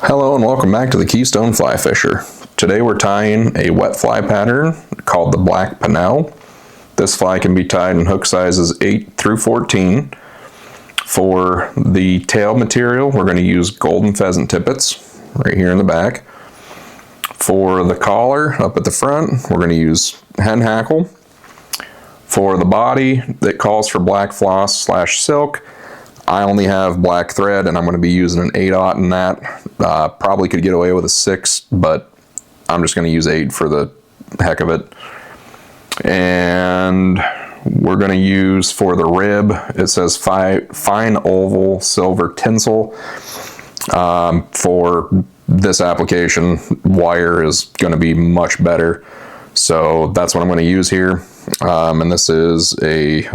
Hello and welcome back to the Keystone Fly Fisher. Today we're tying a Wetfly pattern called the Black Pennell. This fly can be tied in hook sizes 8 through 14. For the tail material, we're going to use golden pheasant tippets right here in the back. For the collar up at the front, we're going to use Hen Hackle. For the body that calls for black floss / silk, I only have black thread and I'm going to be using an 8/0 in that. Probably could get away with a 6, but I'm just going to use 8 for the heck of it. And we're going to use for the rib, it says fine oval silver tinsel. For this application, wire is going to be much better. So that's what I'm going to use here. And this is a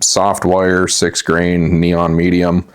soft wire 6 grain neon medium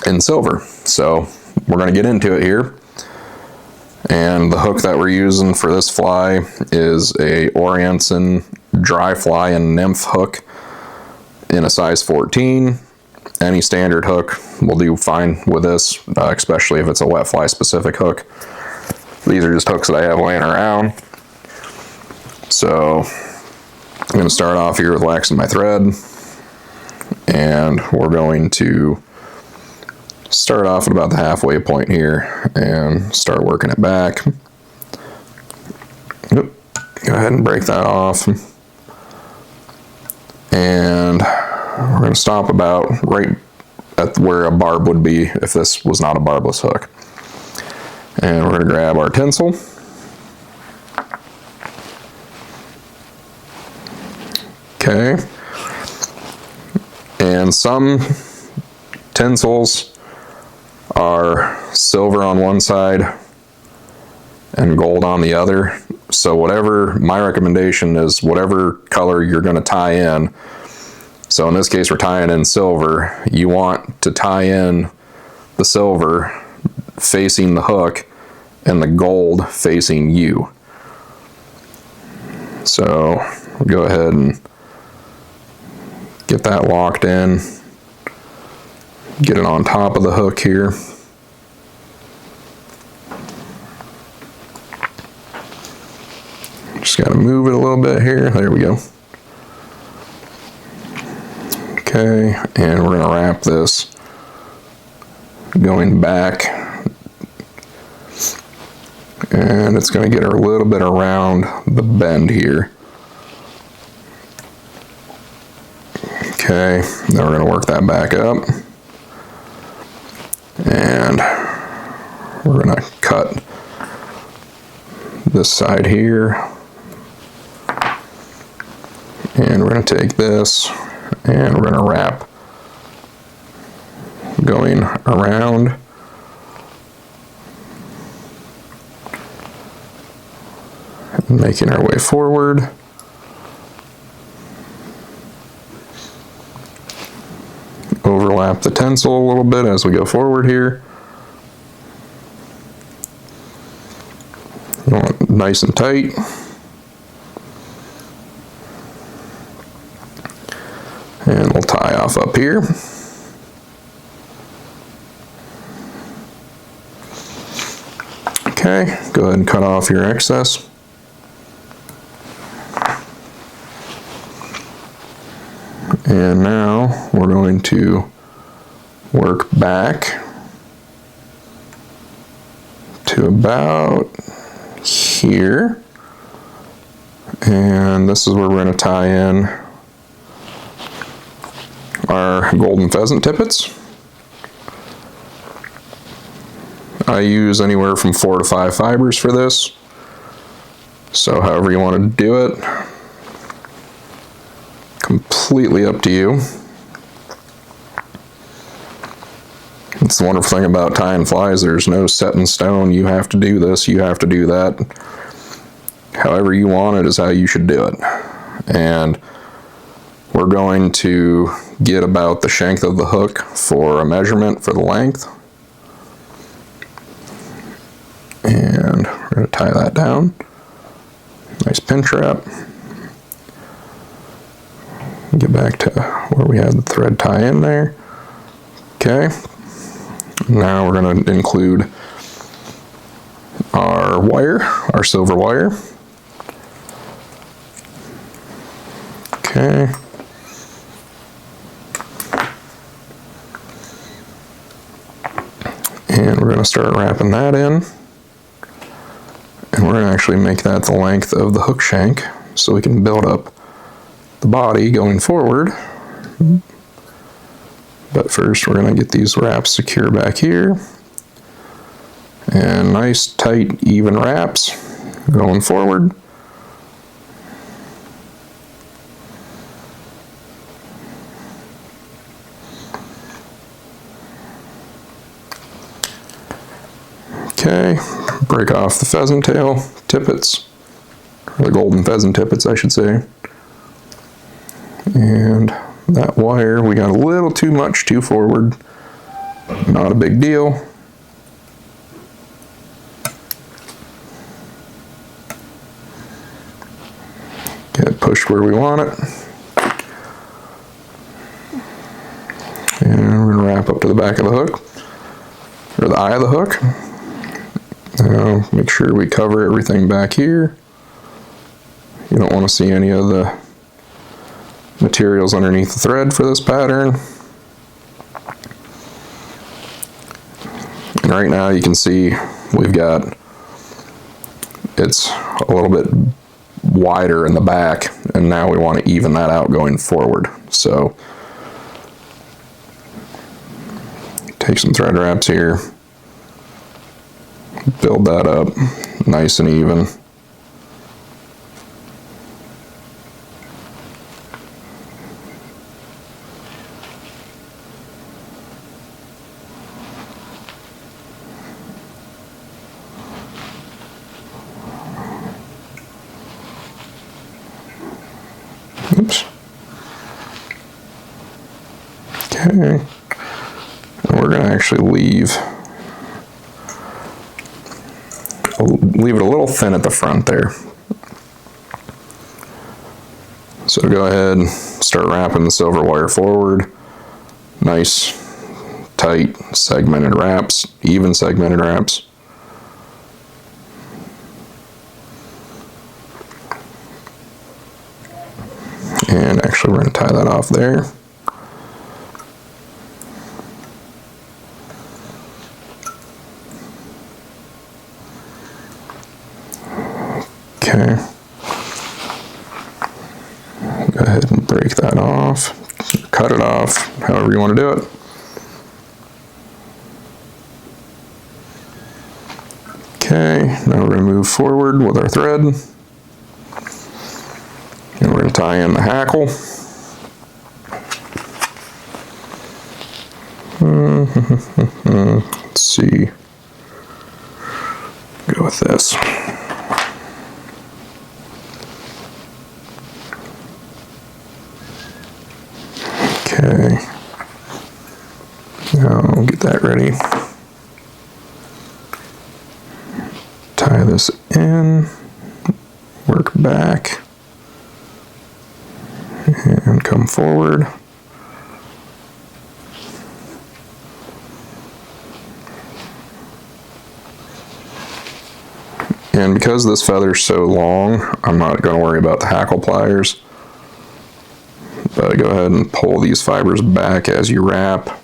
in silver. So we're going to get into it here. And the hook that we're using for this fly is a Orienson dry fly and nymph hook in a size 14. Any standard hook will do fine with this, especially if it's a Wetfly specific hook. These are just hooks that I have laying around. So I'm going to start off here with waxing my thread, and we're going to start off at about the halfway point here and start working it back. Go ahead and break that off, and we're going to stop about right at where a barb would be if this was not a barbless hook. And we're going to grab our tinsel. Okay, and some tinsels are silver on one side and gold on the other. So my recommendation is whatever color you're going to tie in. So in this case, we're tying in silver. You want to tie in the silver facing the hook and the gold facing you. So go ahead and get that locked in, get it on top of the hook here. Just got to move it a little bit here. There we go. Okay, and we're going to wrap this going back, and it's going to get a little bit around the bend here. Okay, then we're going to work that back up, and we're going to cut this side here, and we're going to take this and we're going to wrap going around, making our way forward. Overlap the tinsel a little bit as we go forward here. You want it nice and tight. And we'll tie off up here. Okay, go ahead and cut off your excess. And now we're going to work back to about here. And this is where we're going to tie in our golden pheasant tippets. I use anywhere from 4 to 5 fibers for this. So however you want to do it, completely up to you. It's the wonderful thing about tying flies, there's no set in stone, you have to do this, you have to do that. However you want it is how you should do it. And we're going to get about the shank of the hook for a measurement for the length. And we're going to tie that down. Nice pinch wrap. Get back to where we had the thread tie in there. Okay, Now we're going to include our wire, our silver wire. Okay. And we're going to start wrapping that in. And we're going to actually make that the length of the hook shank so we can build up the body going forward. But first we're going to get these wraps secure back here. And nice, tight, even wraps going forward. Okay, break off the pheasant tail tippets, or the golden pheasant tippets, I should say. And that wire, we got a little too much too forward. Not a big deal. Get it pushed where we want it. And we're going to wrap up to the back of the hook, or the eye of the hook. Now make sure we cover everything back here. You don't want to see any of the materials underneath the thread for this pattern. And right now you can see we've got, it's a little bit wider in the back, and now we want to even that out going forward. So take some thread wraps here, build that up nice and even. Oops. Okay. And we're going to actually leave it a little thin at the front there. So go ahead and start wrapping the silver wire forward. Nice, tight, segmented wraps, even segmented wraps. And actually we're going to tie that off there. Okay. Go ahead and break that off, cut it off, however you want to do it. Okay, now we're going to move forward with our thread. And we're going to tie in the hackle. Let's see. Go with this. Okay. Now get that ready. Tie this in, work back, and come forward. And because this feather's so long, I'm not going to worry about the hackle pliers. But go ahead and pull these fibers back as you wrap.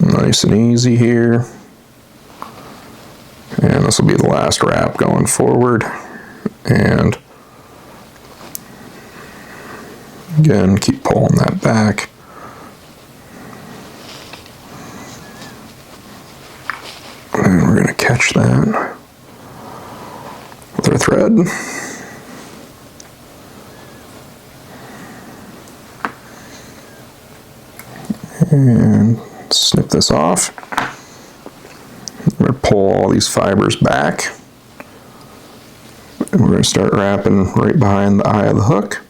Nice and easy here. And this will be the last wrap going forward. And again, keep pulling that back. And we're going to catch that with our thread. And snip this off. We're going to pull all these fibers back. And we're going to start wrapping right behind the eye of the hook.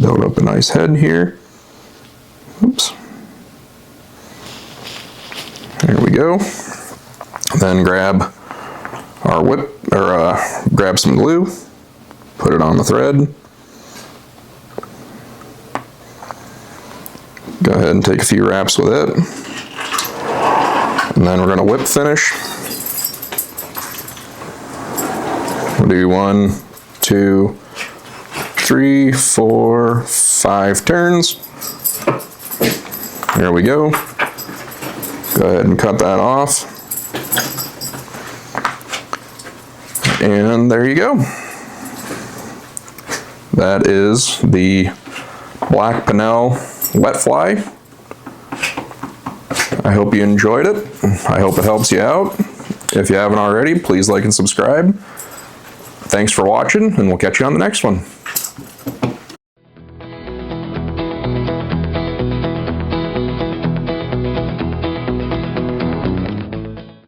Build up a nice head here. Oops. There we go. Then grab our grab some glue, put it on the thread. Go ahead and take a few wraps with it. And then we're going to whip finish. We'll do 1, 2, 3, 4, 5 turns. There we go. Go ahead and cut that off. And there you go. That is the black Pennell Wetfly. I hope you enjoyed it. I hope it helps you out. If you haven't already, please like and subscribe. Thanks for watching, and we'll catch you on the next one.